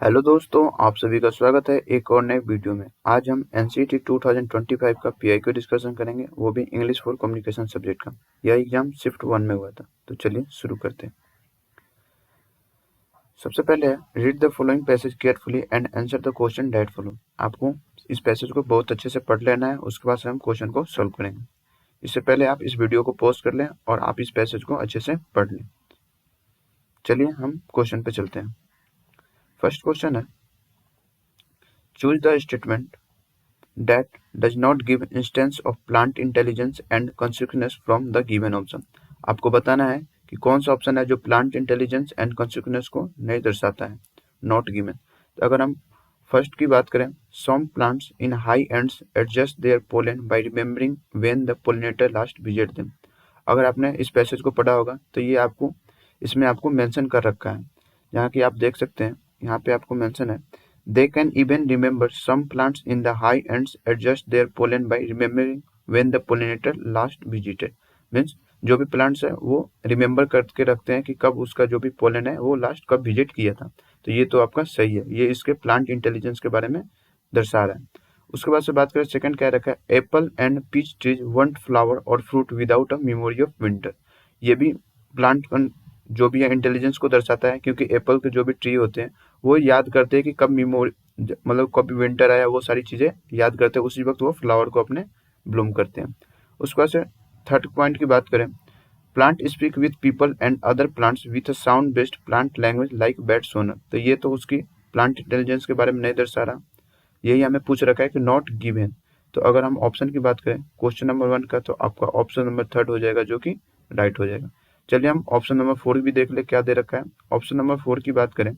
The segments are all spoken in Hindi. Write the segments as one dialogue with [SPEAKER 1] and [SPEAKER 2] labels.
[SPEAKER 1] हेलो दोस्तों, आप सभी का स्वागत है एक और नए वीडियो में। आज हम एनसीईटी 2025 का पीआईक्यू डिस्कशन करेंगे, वो भी इंग्लिश फॉर कम्युनिकेशन सब्जेक्ट का। यह एग्जाम शिफ्ट 1 में हुआ था। तो चलिए शुरू करते हैं। सबसे पहले read the following passage carefully and answer the question that follow. आपको इस पैसेज को बहुत अच्छे से पढ़ लेना है, उसके बाद से हम क्वेश्चन को सॉल्व करेंगे। इससे पहले आप इस वीडियो को पॉज कर लें और आप इस पैसेज को अच्छे से पढ़ लें। चलिए हम क्वेश्चन पे चलते हैं। फर्स्ट क्वेश्चन है, choose the statement that does not give instance of plant intelligence and consciousness from the given option। आपको बताना है कि कौन सा ऑप्शन है जो प्लांट इंटेलिजेंस एंड कॉन्सिक्वेंस को नहीं दर्शाता है, नॉट गिवन। तो अगर हम फर्स्ट की बात करें, some plants in high ends adjust their pollen by remembering when the pollinator last visit them. अगर आपने इस पैसेज को पढ़ा होगा तो ये आपको इसमें आपको मेंशन कर रखा है, जहाँ की आप देख सकते हैं। यहाँ पे आपको मेंशन है, they can even remember some plants in the high ends adjust their pollen by remembering when the pollinator last visited। Means जो भी प्लांट्स है वो रिमेम्बर करके रखते हैं कि कब उसका जो भी पोलन है वो लास्ट कब विजिट किया था। तो ये तो आपका सही है, ये इसके प्लांट इंटेलिजेंस के बारे में दर्शा रहा है। उसके बाद से बात करें, सेकंड क्या रखा है, apple and peach trees won't flower और fruit without a memory of winter. ये भी प्लांट जो भी है इंटेलिजेंस को दर्शाता है, क्योंकि एप्पल के जो भी ट्री होते हैं वो याद करते हैं कि कब मेमोरी मतलब कब विंटर आया, वो सारी चीज़ें याद करते हैं, उसी वक्त वो फ्लावर को अपने ब्लूम करते हैं। उसके बाद से थर्ड पॉइंट की बात करें, plant speak with people and other plants with a sound based plant language like bat sonar. तो ये तो उसकी प्लांट इंटेलिजेंस के बारे में नहीं दर्शा रहा, यही हमें पूछ रखा है कि नॉट गिवन। तो अगर हम ऑप्शन की बात करें क्वेश्चन नंबर 1 का, तो आपका ऑप्शन नंबर 3 हो जाएगा, जो कि राइट हो जाएगा। चलिए हम ऑप्शन नंबर 4 भी देख ले क्या दे रखा है। ऑप्शन नंबर 4 की बात करें,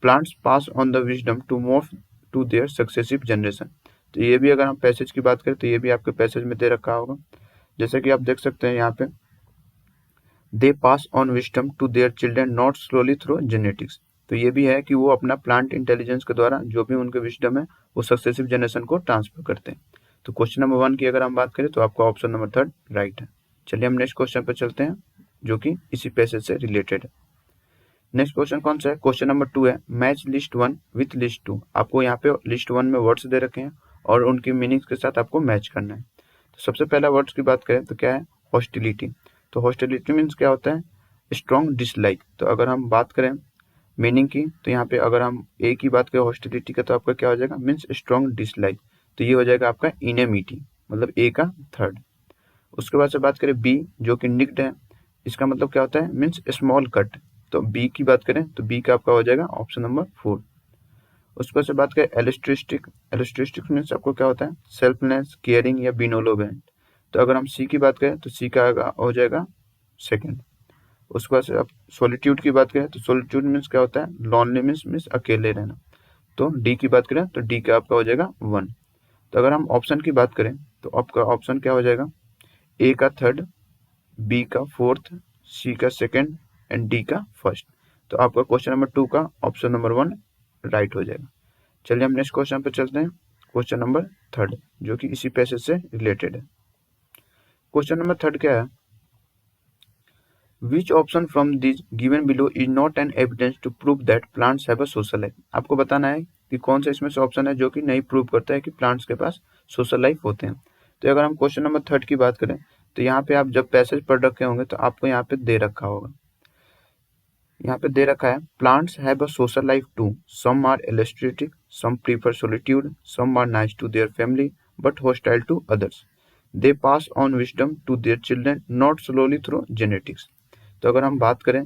[SPEAKER 1] plants pass on the wisdom to move to their successive generation. तो ये भी अगर हम पैसेज की बात करें तो ये भी आपके पैसेज में दे रखा होगा। जैसे कि आप देख सकते हैं यहाँ पे, they pass on wisdom to their children not slowly through genetics. तो ये भी है कि वो अपना प्लांट इंटेलिजेंस के द्वारा जो भी उनके विजडम है वो सक्सेसिव जनरेशन को ट्रांसफर करते हैं। तो क्वेश्चन नंबर 1 की अगर हम बात करें तो आपका ऑप्शन नंबर 3 राइट है। चलिए हम नेक्स्ट क्वेश्चन पर चलते हैं, जो कि इसी पैसेज से रिलेटेड है। नेक्स्ट क्वेश्चन कौन सा है, क्वेश्चन नंबर 2 है, मैच लिस्ट 1 विथ लिस्ट 2। आपको यहाँ पे लिस्ट 1 में वर्ड्स दे रखे हैं और उनकी मीनिंग्स के साथ आपको मैच करना है। तो सबसे पहला वर्ड्स की बात करें तो क्या है, हॉस्टिलिटी। तो हॉस्टिलिटी मीन्स क्या होता है, स्ट्रॉन्ग डिसलाइक। तो अगर हम बात करें मीनिंग की, तो यहाँ पे अगर हम ए की बात करें हॉस्टिलिटी का, तो आपका क्या हो जाएगा, मीन्स स्ट्रॉन्ग डिसलाइक। तो ये हो जाएगा आपका इनेमिटी, मतलब ए का थर्ड। उसके बाद से बात करें बी, जो कि निक्ड है, इसका मतलब क्या होता है, मीन्स स्मॉल कट। तो बी की बात करें तो बी का आपका हो जाएगा ऑप्शन नंबर 4। उसके बाद से बात करें एलिस्ट्रिस्टिक। एलिस्ट्रिस्टिक मीन्स आपको क्या होता है, सेल्फलेस, केयरिंग या बिनोलोवेंट। तो अगर हम सी की बात करें तो सी का हो जाएगा सेकेंड। उसके बाद से आप सॉलिट्यूड की बात करें तो सॉलिट्यूड मीन्स क्या होता है, लॉनली मीन्स अकेले रहना। तो डी की बात करें तो डी का आपका हो जाएगा 1। तो अगर हम ऑप्शन की बात करें तो आपका ऑप्शन क्या हो जाएगा, ए का थर्ड, बी का फोर्थ, सी का सेकेंड एंड डी का फर्स्ट। तो आपका क्वेश्चन नंबर 2 का ऑप्शन नंबर 1 राइट हो जाएगा। चलिए हम नेक्स्ट क्वेश्चन पर चलते हैं, क्वेश्चन नंबर 3, जो कि इसी पैसेज से रिलेटेड है। क्वेश्चन नंबर 3 क्या है, which option from this given below is not an evidence to prove that plants have a social life. आपको बताना है कि कौन सा इसमें से ऑप्शन है जो कि नहीं प्रूव करता है कि प्लांट्स के पास सोशल लाइफ होते हैं। तो अगर हम क्वेश्चन नंबर 3 की बात करें तो यहाँ पे आप जब पैसेज पढ़ रखे होंगे तो आपको यहाँ पे दे रखा होगा, यहाँ पे दे रखा है, plants have a social life too, some are aristocratic, some prefer solitude, some are nice to their family but hostile to others, they pass on wisdom to their children not slowly through genetics. तो अगर हम बात करें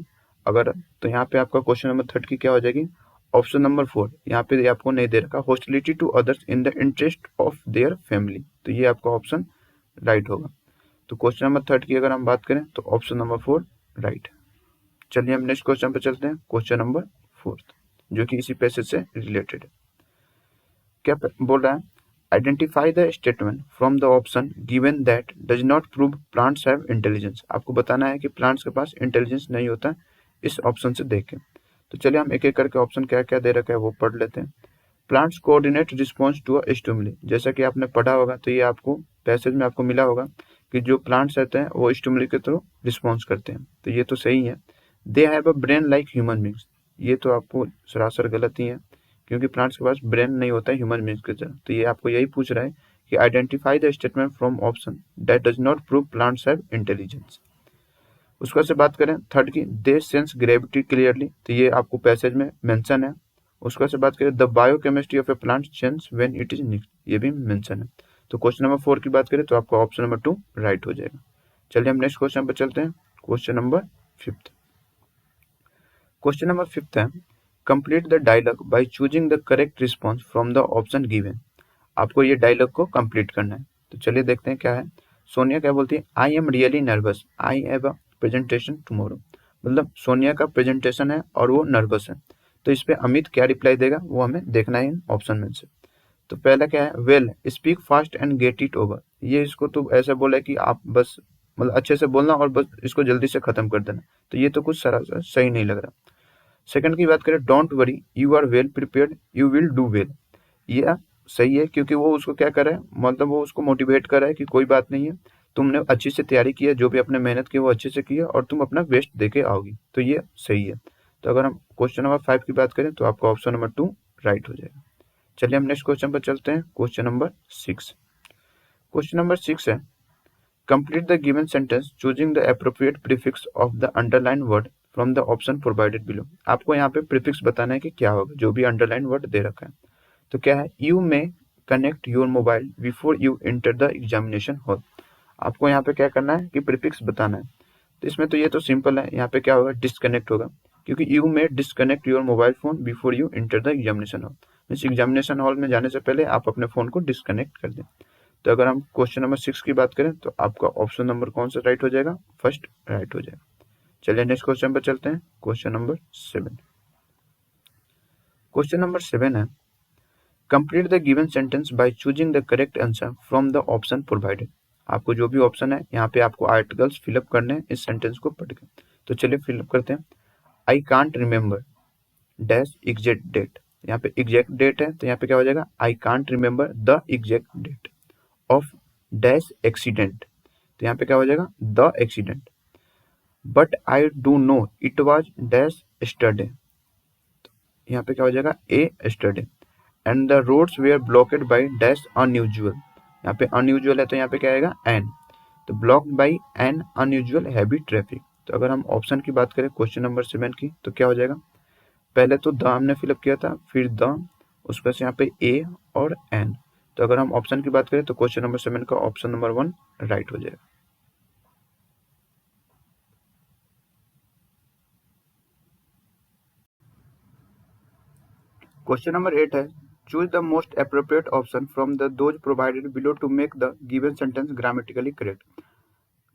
[SPEAKER 1] अगर, तो यहाँ पे आपका क्वेश्चन नंबर 3 की क्या हो जाएगी, ऑप्शन नंबर 4। यहाँ पे आपको नहीं दे रखा, hostility to others in the interest of their family. तो ये आपका ऑप्शन राइट होगा। तो क्वेश्चन नंबर 3 की अगर हम बात करें तो ऑप्शन नंबर 4 राइट। चलिए हम नेक्स्ट क्वेश्चन पे चलते हैं, क्वेश्चन नंबर 4, जो कि इसी पैसेज से रिलेटेड है। क्या बोल रहा है, identify the statement from the option given that does not prove plants have intelligence. आपको बताना है कि प्लांट्स के पास इंटेलिजेंस नहीं होता इस ऑप्शन से देख के। तो चलिए हम एक एक करके ऑप्शन क्या क्या दे रखा है वो पढ़ लेते हैं। Plants coordinate response to a stimuli. जैसा कि आपने पढ़ा होगा तो ये आपको पैसेज में आपको मिला होगा कि जो प्लांट्स रहते हैं वो स्टिमुली के थ्रू रिस्पॉन्स करते हैं। तो ये तो सही है। They have a brain like human beings. ये तो आपको सरासर गलत ही है, क्योंकि प्लांट्स के पास ब्रेन नहीं होता है ह्यूमन बींग्स की तरह। तो ये आपको यही पूछ रहा है कि identify the statement from option that does not prove plants have intelligence. उसके से बात करें थर्ड की, दे सेंस ग्रेविटी क्लियरली, तो ये आपको पैसेज में मेंशन है। उसके से बात करें the biochemistry of a plant change when it is nicked, ये भी मेंशन है। तो क्वेश्चन नंबर 4 की बात करें तो आपका ऑप्शन नंबर 2 राइट हो जाएगा। चलिए हम नेक्स्ट क्वेश्चन पर चलते हैं, क्वेश्चन नंबर 5। क्वेश्चन नंबर 5 है, complete the dialogue by choosing the correct response from the option given. आपको ये डायलॉग को कंप्लीट करना है। तो चलिए देखते हैं क्या है। सोनिया क्या बोलती है, I am really nervous, I have a presentation tomorrow. मतलब सोनिया का प्रेजेंटेशन है और वो नर्वस है। तो इस पे अमित क्या रिप्लाई देगा वो हमें देखना है इन ऑप्शन में से। तो पहला क्या है, well speak fast and get it over. ये इसको तो ऐसा बोला है कि आप बस मतलब अच्छे से बोलना और बस इसको जल्दी से खत्म कर देना। तो ये तो कुछ सरासर सही नहीं लग रहा। सेकंड की बात करें, don't worry you are well prepared you will do well. ये सही है क्योंकि वो उसको क्या कर रहा है, मतलब वो उसको मोटिवेट कर रहा है कि कोई बात नहीं है, तुमने अच्छी से तैयारी की है, जो भी अपने मेहनत की वो अच्छे से की है और तुम अपना बेस्ट देके आओगी। तो ये सही है। तो अगर हम क्वेश्चन नंबर 5 की बात करें तो आपका ऑप्शन नंबर 2 राइट हो जाएगा। चलिए हम नेक्स्ट क्वेश्चन पर चलते हैं, क्वेश्चन नंबर 6। क्वेश्चन नंबर 6 है, complete the given sentence choosing the appropriate prefix of the underline word from the option provided below. आपको यहाँ पे प्रीफिक्स बताना है कि क्या होगा जो भी अंडरलाइन वर्ड दे रखा है। तो क्या है, you may connect your mobile before you enter the examination hall. आपको यहाँ पे क्या करना है कि प्रीफिक्स बताना है। तो इसमें तो ये तो सिंपल है, यहाँ पे क्या होगा, डिस्कनेक्ट होगा, क्योंकि you may disconnect your mobile phone before you enter the examination hall. Means examination hall में जाने से पहले आप अपने फोन को डिस्कनेक्ट कर दें। तो अगर हम क्वेश्चन नंबर 6 की बात करें तो आपका ऑप्शन नंबर कौन सा राइट हो जाएगा, फर्स्ट राइट हो जाएगा। चलिए नेक्स्ट क्वेश्चन पर चलते हैं, क्वेश्चन नंबर 7। क्वेश्चन नंबर 7 है, complete the given sentence by choosing the correct answer from the option provided. आपको जो भी ऑप्शन है यहाँ पे आपको आर्टिकल्स फिलअप करने हैं इस सेंटेंस को पढ़ के। तो चलिए फिलअप करते हैं। I can't remember dash exact date. यहाँ पे एग्जैक्ट डेट है तो यहाँ पे क्या हो जाएगा, I can't remember the exact date of dash accident. तो यहाँ पे क्या हो जाएगा, the accident. But I do know it was dash yesterday. यहाँ पे क्या हो जाएगा, a yesterday. And the roads were blockade by dash unusual. यहाँ पे अनयूजुअल है तो यहाँ पे क्या आएगा, एन। तो blocked by N unusual heavy traffic. तो अगर हम ऑप्शन की बात करें क्वेश्चन नंबर 7 की तो क्या हो जाएगा, पहले तो द हमने फिलअप किया था, फिर द, उस पर से यहाँ पे ए और एन। तो अगर हम ऑप्शन की बात करें तो क्वेश्चन नंबर 7 का ऑप्शन नंबर 1 राइट हो जाएगा। क्वेश्चन नंबर 8 है, choose the most appropriate option from the those provided below to make the given sentence grammatically correct.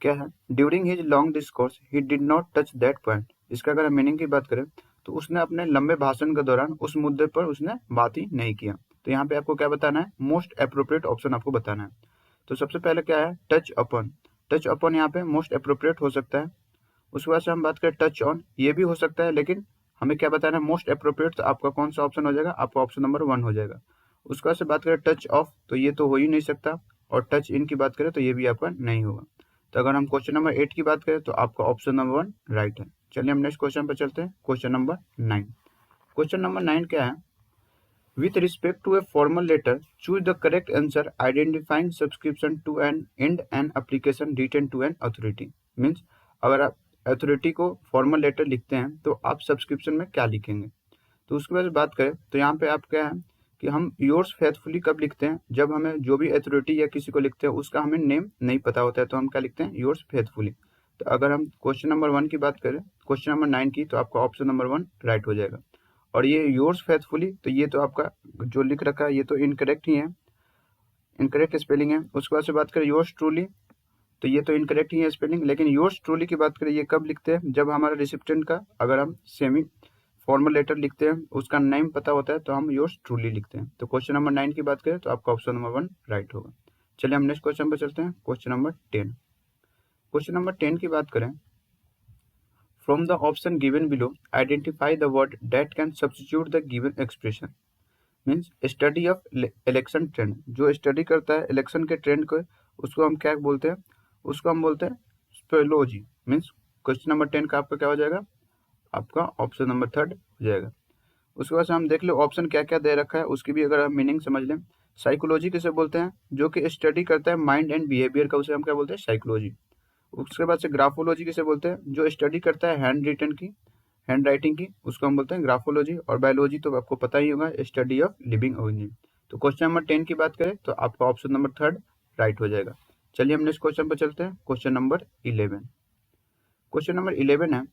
[SPEAKER 1] क्या है, during his long discourse he did not touch that point. इसका अगर हम मीनिंग की बात करें तो उसने अपने लंबे भाषण के दौरान उस मुद्दे पर उसने बात ही नहीं किया। तो यहाँ पे आपको क्या बताना है, मोस्ट अप्रोप्रिएट ऑप्शन आपको बताना है। तो सबसे पहले क्या है, टच अपॉन। टच अपॉन यहाँ पे मोस्ट अप्रोप्रिएट हो सकता है। उसके बाद से हम बात करें टच ऑन, ये भी हो सकता है, लेकिन हमें क्या बताना है, मोस्ट अप्रोप्रिएट। तो आपका कौन सा ऑप्शन हो जाएगा, आपका ऑप्शन नंबर 1 हो जाएगा। उसके बाद से बात करें टच ऑफ, तो ये तो हो ही नहीं सकता। और टच इन की बात करें तो ये भी आपका नहीं होगा। तो अगर हम क्वेश्चन नंबर 8 की बात करें तो आपका ऑप्शन नंबर 1 राइट है। चलिए हम नेक्स्ट क्वेश्चन पर चलते हैं, क्वेश्चन नंबर 9। क्वेश्चन नंबर 9 क्या है, with respect to a formal letter choose the correct answer identifying subscription to an end an application written to an authority। Means अगर आप अथॉरिटी को फॉर्मल लेटर लिखते हैं तो आप सब्सक्रिप्शन में क्या लिखेंगे। तो उसके बाद बात करें तो यहाँ पे आप क्या है कि हम योर्स फेथफुली कब लिखते हैं, जब हमें जो भी अथॉरिटी या किसी को लिखते हैं उसका हमें नेम नहीं पता होता है, तो हम क्या लिखते हैं, योर्स फेथफुली। तो अगर हम क्वेश्चन नंबर 1 की बात करें, क्वेश्चन नंबर 9 की, तो आपका ऑप्शन नंबर 1 राइट हो जाएगा। और ये योर्स फेथफुली, तो ये तो आपका जो लिख रखा है ये तो इनकरेक्ट ही है, इनकरेक्ट स्पेलिंग है। उसके बाद से बात करें योर्स ट्रूली, तो ये तो इनकरेक्ट ही है स्पेलिंग, लेकिन योर्स ट्रूली की बात करें ये कब लिखते हैं, जब हमारा रिसिप्टेंट का अगर हम सेमी फॉर्मल लेटर लिखते हैं उसका नेम पता होता है तो हम योर्स ट्रूली लिखते हैं। तो क्वेश्चन नंबर 9 की बात करें तो आपका ऑप्शन नंबर 1 राइट होगा। चलिए हम नेक्स्ट क्वेश्चन पर चलते हैं, क्वेश्चन नंबर 10। क्वेश्चन नंबर 10 की बात करें, from the option given below identify the word that can substitute the given expression. Means study of election trend, जो स्टडी करता है इलेक्शन के ट्रेंड को, उसको हम क्या बोलते हैं, उसको हम बोलते हैं स्पेलोजी। मीन्स क्वेश्चन नंबर 10 का आपका क्या हो जाएगा, आपका ऑप्शन नंबर 3 हो जाएगा। उसके बाद से हम देख लो ऑप्शन क्या क्या दे रखा है, उसकी भी अगर हम मीनिंग समझ लें। साइकोलॉजी किसे बोलते हैं, जो कि स्टडी करता है माइंड एंड बिहेवियर का, उसे हम क्या बोलते हैं, साइकोलॉजी। उसके बाद से ग्राफोलॉजी किसे बोलते हैं, जो स्टडी करता है हैंड राइटिंग की, उसको हम बोलते हैं ग्राफोलॉजी। और बायोलॉजी तो आपको पता ही होगा, स्टडी ऑफ लिविंग ऑर्गेनिज्म। तो क्वेश्चन नंबर 10 की बात करें तो आपका ऑप्शन नंबर 3 राइट हो जाएगा। चलिए हम नेक्स्ट क्वेश्चन पर चलते हैं, क्वेश्चन नंबर 11। क्वेश्चन नंबर 11 है,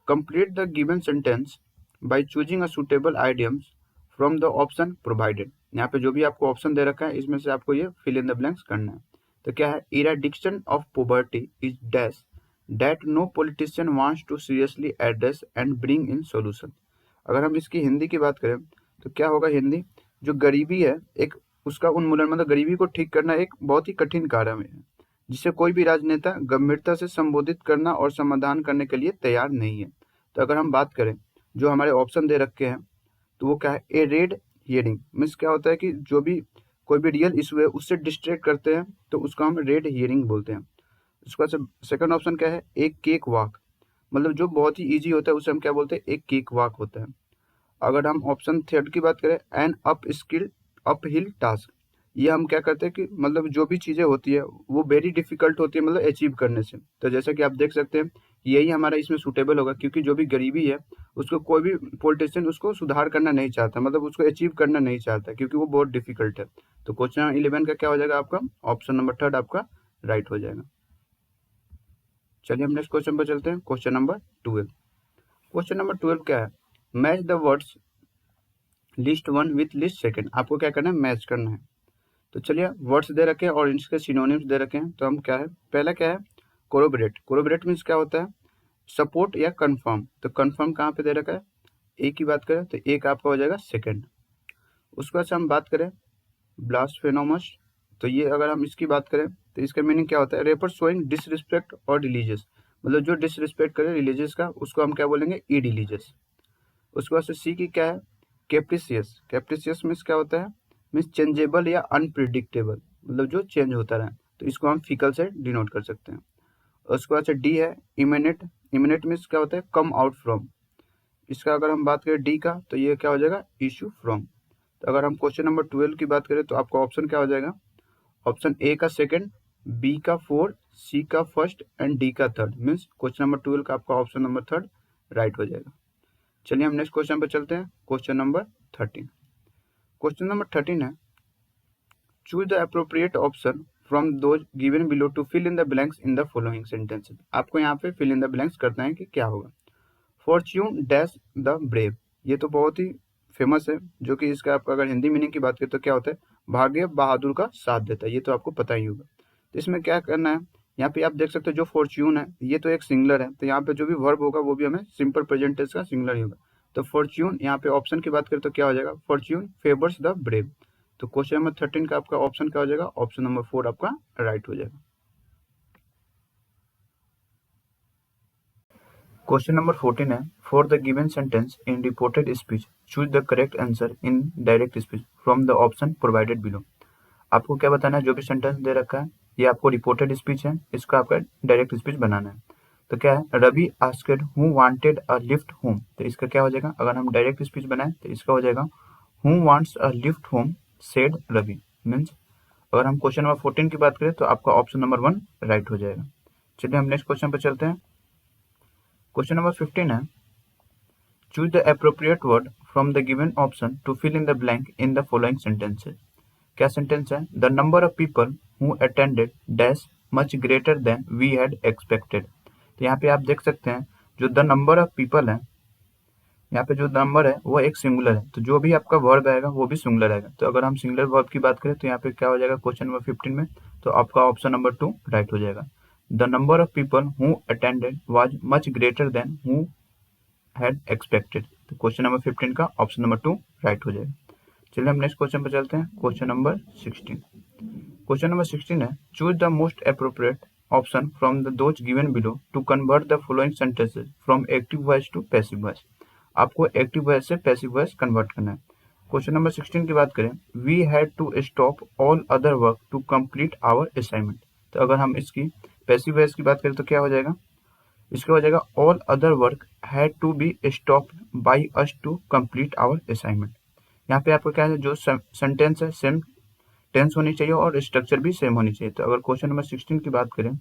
[SPEAKER 1] complete the given sentence by choosing a suitable idioms from the option provided. यहाँ पे जो भी आपको ऑप्शन दे रखा है इसमें से आपको ये फिल इन द ब्लैंक्स करना है। तो क्या है, eradication of poverty is dash that no politician wants to seriously address and bring in solution. अगर हम इसकी हिंदी की बात करें तो क्या होगा हिंदी, जो गरीबी है एक उसका उन्मूलन, मतलब गरीबी को ठीक करना एक बहुत ही कठिन कार्य है, जिसे कोई भी राजनेता गंभीरता से संबोधित करना और समाधान करने के लिए तैयार नहीं है। तो अगर हम बात करें जो हमारे ऑप्शन दे रखे हैं तो वो क्या है, ए रेड हियरिंग मीन्स क्या होता है कि जो भी कोई भी रियल इशू है उससे डिस्ट्रैक्ट करते हैं तो उसको हम रेड हियरिंग बोलते हैं। उसके बाद सेकंड ऑप्शन क्या है, एक केक वॉक, मतलब जो बहुत ही ईजी होता है उसे हम क्या बोलते हैं, एक केक वॉक होता है। अगर हम ऑप्शन थर्ड की बात करें, एन अप हिल टास्क, ये हम क्या करते हैं कि मतलब जो भी चीज़ें होती है वो वेरी डिफिकल्ट होती है मतलब अचीव करने से। तो जैसा कि आप देख सकते हैं यही हमारा इसमें सूटेबल होगा, क्योंकि जो भी गरीबी है उसको कोई भी पॉलिटिशियन उसको सुधार करना नहीं चाहता, मतलब उसको अचीव करना नहीं चाहता, क्योंकि वो बहुत डिफिकल्ट है। तो क्वेश्चन 11 का क्या हो जाएगा आपका, ऑप्शन नंबर 3 आपका राइट हो जाएगा। चलिए हम नेक्स्ट क्वेश्चन पर चलते हैं, क्वेश्चन नंबर 12। क्वेश्चन नंबर 12 क्या है, match the words list 1 with list second. आपको क्या करना है, मैच करना है। तो चलिए वर्ड्स दे रखे हैं और इनके सिनोनिम्स दे रखे हैं, तो हम क्या है, पहला क्या है, कोरोबरेट। कोरोबरेट मीन्स क्या होता है, सपोर्ट या कंफर्म। तो कंफर्म कहाँ पे दे रखा है, ए की बात करें तो एक आपका हो जाएगा सेकंड। उसके बाद से हम बात करें ब्लास्फेनोमस, तो ये अगर हम इसकी बात करें तो इसका मीनिंग क्या होता है, रेपर शोइंग डिसरिस्पेक्ट और रिलीजियस, मतलब जो डिसरिस्पेक्ट करे रिलीजियस का उसको हम क्या बोलेंगे, ई रिलीजियस। उसके बाद से सी की क्या है, कैप्रिसियस। कैप्रिसियस मीन्स क्या होता है, मीन्स चेंजेबल या अनप्रिडिक्टेबल, मतलब जो चेंज होता रहे, तो इसको हम फिकल से डिनोट कर सकते हैं। उसके बाद से डी है इमिनेट। इमिनेट मीन्स क्या होता है, कम आउट फ्रॉम। इसका अगर हम बात करें डी का तो ये क्या हो जाएगा, इशू फ्रॉम। तो अगर हम क्वेश्चन नंबर 12 की बात करें तो आपका ऑप्शन क्या हो जाएगा, ऑप्शन ए का सेकंड, बी का फोर्थ, सी का फर्स्ट एंड डी का थर्ड। मीन्स क्वेश्चन नंबर 12 का आपका ऑप्शन नंबर 3 राइट हो जाएगा। चलिए हम नेक्स्ट क्वेश्चन पर चलते हैं, क्वेश्चन नंबर 13। क्वेश्चन नंबर 13 है, choose the appropriate option from those given below to fill in the blanks in the following sentences. आपको यहाँ पे फिल इन द ब्लैंक्स करना है कि क्या होगा। फॉर्च्यून डैश द ब्रेव, ये तो बहुत ही फेमस है, जो कि इसका आपका अगर हिंदी मीनिंग की बात करें तो क्या होता है, भाग्य बहादुर का साथ देता है, ये तो आपको पता ही होगा। तो इसमें क्या करना है, यहाँ पे आप देख सकते हो जो फॉर्च्यून है ये तो एक सिंगलर है, तो यहाँ पे जो भी वर्ब होगा वो भी हमें सिंपल प्रेजेंट टेंस का सिंगलर ही होगा। तो फॉर्च्यून यहाँ पे ऑप्शन की बात करें तो क्या हो जाएगा, फॉर्च्यून फेवर्स द ब्रेव। तो क्वेश्चन नंबर 13 का आपका ऑप्शन क्या हो जाएगा, ऑप्शन नंबर 4 आपका राइट हो जाएगा। क्वेश्चन नंबर 14 है, for the given sentence in reported speech choose the correct answer in direct speech from the option provided below. आपको क्या बताना है, जो भी सेंटेंस दे रखा है ये आपको रिपोर्टेड स्पीच है, इसका आपका डायरेक्ट स्पीच बनाना है। तो क्या है, Ravi asked who wanted a lift home, तो इसका क्या हो जाएगा, अगर हम डायरेक्ट स्पीच बनाए तो इसका हो जाएगा who wants a lift home said Ravi. Means अगर हम क्वेश्चन नंबर 14 की बात करें तो आपका ऑप्शन नंबर 1 राइट हो जाएगा। चलिए हम नेक्स्ट क्वेश्चन पर चलते हैं, क्वेश्चन नंबर 15 है, choose the appropriate word from the given option to fill in the blank in the following sentences. क्या सेंटेंस है, the number of people who attended dash much greater than we had expected. तो यहाँ पे आप देख सकते हैं जो द नंबर ऑफ पीपल है, यहाँ पे जो नंबर है वो एक सिंगुलर है, तो जो भी आपका वर्ब आएगा वो भी सिंगुलर आएगा। तो अगर हम सिंगुलर वर्ब की बात करें तो यहाँ पे क्या हो जाएगा क्वेश्चन नंबर 15 में, तो आपका ऑप्शन नंबर 2 राइट हो जाएगा। The number of people who attended was much greater then who had expected. तो क्वेश्चन नंबर 15 का ऑप्शन नंबर 2 राइट हो जाएगा। चलिए हम नेक्स्ट क्वेश्चन पर चलते हैं, क्वेश्चन नंबर 16। क्वेश्चन नंबर 16 है, choose the most appropriate option from the those given below to convert the following sentences from active voice to passive voice. आपको एक्टिव वॉइस से पैसिव वॉइस कन्वर्ट करना है। क्वेश्चन नंबर 16 की बात करें, we had to stop all other work to complete our assignment. तो अगर हम इसकी पैसिव वॉइस की बात करें तो क्या हो जाएगा, इसके हो जाएगा all other work had to be stopped by us to complete our assignment. यहाँ पे आपको क्या है, जो सेंटेंस है सेम टेंस होनी चाहिए और स्ट्रक्चर भी सेम होनी चाहिए। तो अगर क्वेश्चन नंबर 16 की बात करें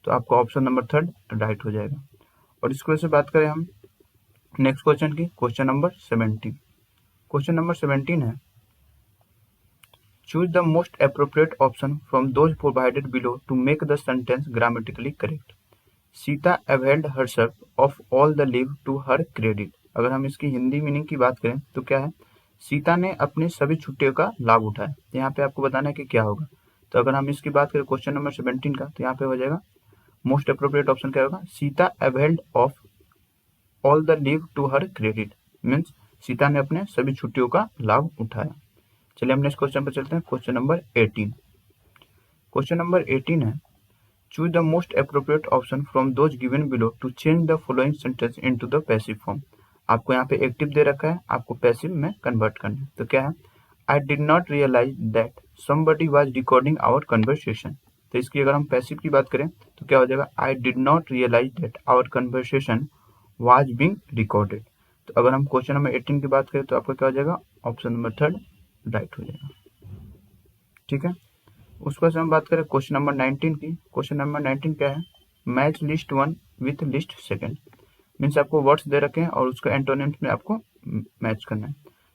[SPEAKER 1] तो आपका ऑप्शन नंबर 3 राइट हो जाएगा। और इसको से बात करें हम नेक्स्ट क्वेश्चन की, क्वेश्चन नंबर 17। क्वेश्चन नंबर 17 है, choose the most appropriate option from those provided below to make the sentence grammatically correct. Sita availed herself of all the leave to her credit. अगर हम इसकी हिंदी मीनिंग की बात करें तो क्या है, सीता ने अपनी सभी छुट्टियों का लाभ उठाया। यहाँ पे आपको बताना है कि क्या होगा। तो अगर हम इसकी बात करें क्वेश्चन नंबर 17 का, तो यहाँ पे हो जाएगा मोस्ट अप्रोप्रिएट ऑप्शन क्या होगा, Sita availed of all the leave to her credit, means Sita ने अपने सभी छुट्टियों का लाभ उठाया। चलिए हम नेक्स्ट क्वेश्चन पर चलते हैं, क्वेश्चन नंबर 18। क्वेश्चन नंबर 18 है, choose the most appropriate option from those given below to change the following sentence into the passive form. आपको यहाँ पे एक्टिव दे रखा है, आपको पैसिव में कन्वर्ट करना है। तो क्या है, I did not realise that somebody was recording our conversation. तो इसकी अगर हम पैसिव की बात करें तो क्या हो जाएगा, I did not realise that our conversation was being recorded. तो अगर हम क्वेश्चन नंबर 18 की बात करें तो आपका क्या हो जाएगा, ऑप्शन नंबर 3 राइट हो जाएगा। ठीक है, उसके बाद हम बात करें क्वेश्चन नंबर 19 की। क्वेश्चन नंबर 19 क्या है, match list 1 with list 2। Means आपको वर्ड्स दे रखे हैं और उसका एंटोनिम्स में आपको मैच करना है।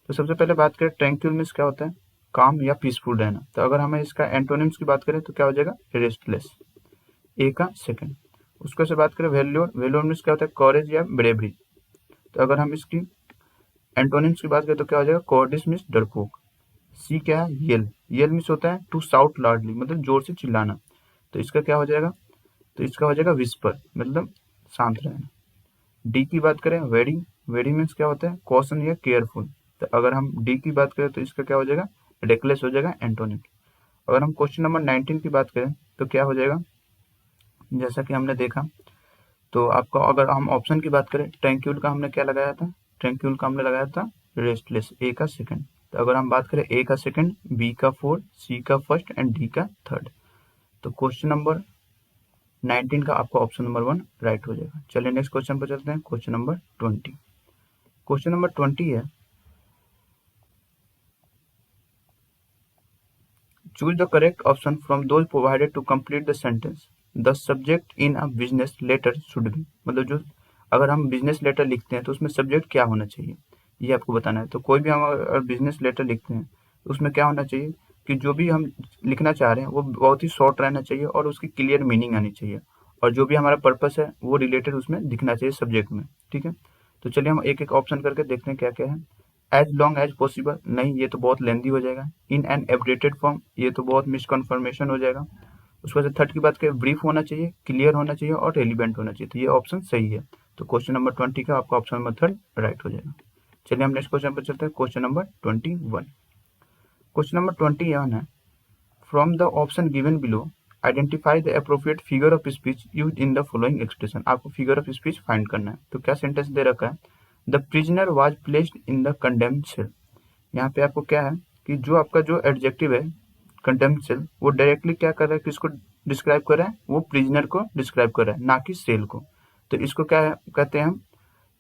[SPEAKER 1] तो सबसे पहले बात करें ट्रैंक्विल मीन्स क्या होता है, काम या पीसफुल रहना। तो अगर हमें इसका एंटोनिम्स की बात करें तो क्या हो जाएगा, रेस्टलेस, ए का सेकंड। उसको से बात करें वेल्योर, वेल्योर मीन्स क्या होता है, कॉरेज या ब्रेवरी। तो अगर हम इसकी एंटोनिम्स की बात करें तो क्या हो जाएगा, कॉर्डिस मीन्स डरपोक। सी क्या है, येल, येल मीन्स होता है टू साउट लाउडली, मतलब जोर से चिल्लाना। तो इसका क्या हो जाएगा, तो इसका हो जाएगा विस्पर, मतलब शांत रहना। डी की बात करें वेरी, वेरी मीन्स क्या होता है, कॉशन या केयरफुल। तो अगर हम डी की बात करें तो इसका क्या हो जाएगा, रेकलेस हो जाएगा एंटोनिम। अगर हम क्वेश्चन नंबर 19 की बात करें तो क्या हो जाएगा, जैसा कि हमने देखा तो आपको अगर हम ऑप्शन की बात करें, ट्रैंक्विल का हमने क्या लगाया था, ट्रैंक्विल का हमने लगाया था रेस्टलेस, ए का सेकंड। तो अगर हम बात करें ए का सेकंड, बी का फोर्थ, सी का फर्स्ट एंड डी का थर्ड। तो क्वेश्चन नंबर 19 का आपका ऑप्शन नंबर 1 राइट हो जाएगा। चलिए नेक्स्ट क्वेश्चन पर चलते हैं, क्वेश्चन नंबर 20। क्वेश्चन नंबर 20 है, choose the correct option from those provided to complete the sentence. The subject in a business letter should be, मतलब जो अगर हम बिजनेस लेटर लिखते हैं तो उसमें सब्जेक्ट क्या होना चाहिए, ये आपको बताना है। तो कोई भी हम अगर बिजनेस लेटर लिखते हैं तो उसमें क्या होना चाहिए कि जो भी हम लिखना चाह रहे हैं वो बहुत ही शॉर्ट रहना चाहिए और उसकी क्लियर मीनिंग आनी चाहिए, और जो भी हमारा पर्पस है वो रिलेटेड उसमें दिखना चाहिए सब्जेक्ट में। ठीक है, तो चलिए हम एक एक ऑप्शन करके देखते हैं क्या क्या है। एज लॉन्ग एज पॉसिबल, नहीं ये तो बहुत लेंदी हो जाएगा। इन एन एब्रेटेड फॉर्म, ये तो बहुत मिसकन्फर्मेशन हो जाएगा। उसके बाद थर्ड की बात करें, ब्रीफ होना चाहिए, क्लियर होना चाहिए और रेलिवेंट होना चाहिए। तो ये ऑप्शन सही है। तो क्वेश्चन नंबर 20 का आपका ऑप्शन नंबर 3 राइट हो जाएगा। चलिए हम नेक्स्ट क्वेश्चन पर चलते हैं, क्वेश्चन नंबर 21। क्वेश्चन नंबर 21 है, from the option given below identify the appropriate figure of speech use in the following expression. आपको फिगर ऑफ स्पीच फाइंड करना है। तो क्या सेंटेंस दे रखा है, the prisoner was placed in the condemned cell. यहाँ पे आपको क्या है कि जो आपका जो एडजेक्टिव है कंडेम्ड सेल, वो डायरेक्टली क्या कर रहा है, किसको डिस्क्राइब कर रहा है, वो प्रिजनर को डिस्क्राइब कर रहा है, ना कि सेल को। तो इसको क्या है, कहते हैं हम,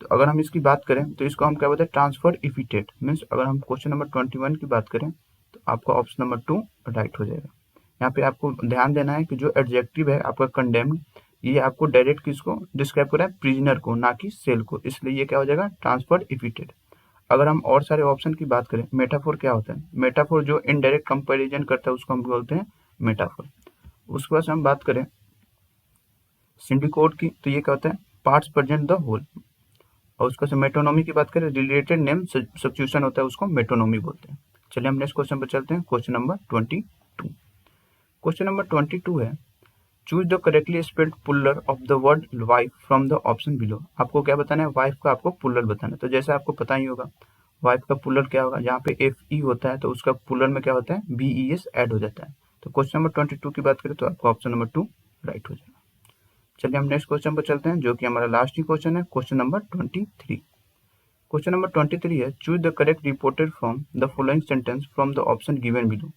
[SPEAKER 1] तो अगर हम इसकी बात करें तो इसको हम क्या बोलते हैं, ट्रांसफर इफिटेट। मीन्स अगर हम क्वेश्चन नंबर 21 की बात करें तो आपका ऑप्शन नंबर 2 राइट हो जाएगा। यहाँ पे आपको ध्यान देना है कि जो एडजेक्टिव है आपका कंडेम्ड, ये आपको डायरेक्ट किसको डिस्क्राइब कर रहा है, प्रिजनर को, ना कि सेल को, इसलिए ये क्या हो जाएगा, ट्रांसफर इफिटेड। अगर हम और सारे ऑप्शन की बात करें, मेटाफोर क्या होता है, मेटाफोर जो इनडायरेक्ट कंपैरिजन करता है उसको हम बोलते हैं मेटाफोर। उसके बाद हम बात करें सिंडिकोट की, तो ये क्या होता है, पार्ट्स प्रेजेंट द होल। और उसका से मेटोनॉमी की बात करें, रिलेटेड नेम सब्स्टिट्यूशन होता है, उसको मेटोनॉमी बोलते हैं। चलिए हम नेक्स्ट क्वेश्चन पर चलते हैं, क्वेश्चन नंबर 22। क्वेश्चन नंबर 22 है, choose the correctly spelled puller of the word wife from the option below. आपको क्या बताना है, वाइफ का आपको पुलर बताना है। तो जैसे आपको पता ही होगा वाइफ का पुलर क्या होगा, जहाँ पे एफ ई होता है तो उसका पुलर में क्या होता है, बी ई एस ऐड हो जाता है। तो क्वेश्चन नंबर 22 की बात करें तो आपका ऑप्शन नंबर 2 राइट हो जाएगा। चलिए हम नेक्स्ट क्वेश्चन पर चलते हैं, जो कि हमारा लास्ट ही क्वेश्चन है, क्वेश्चन नंबर 23। क्वेश्चन नंबर 23 है, choose the correct reported from the following sentence from the option given below.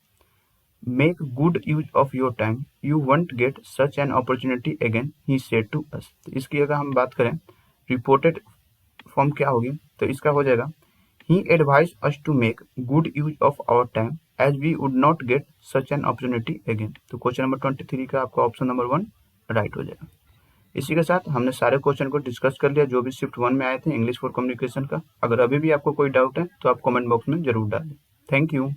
[SPEAKER 1] Make good use of your time, you won't get such an opportunity again, he said to us. इसकी अगर हम बात करें रिपोर्टेड फॉर्म क्या होगी, तो इसका हो जाएगा ही advise us to make good use of our time as we would not get such an opportunity again. तो क्वेश्चन नंबर 23 का आपका ऑप्शन नंबर 1 राइट हो जाएगा। इसी के साथ हमने सारे क्वेश्चन को डिस्कस कर लिया जो भी शिफ्ट 1 में आए थे इंग्लिश फॉर कम्युनिकेशन का। अगर अभी भी आपको कोई डाउट है तो आप कमेंट बॉक्स में जरूर डालें। Thank you.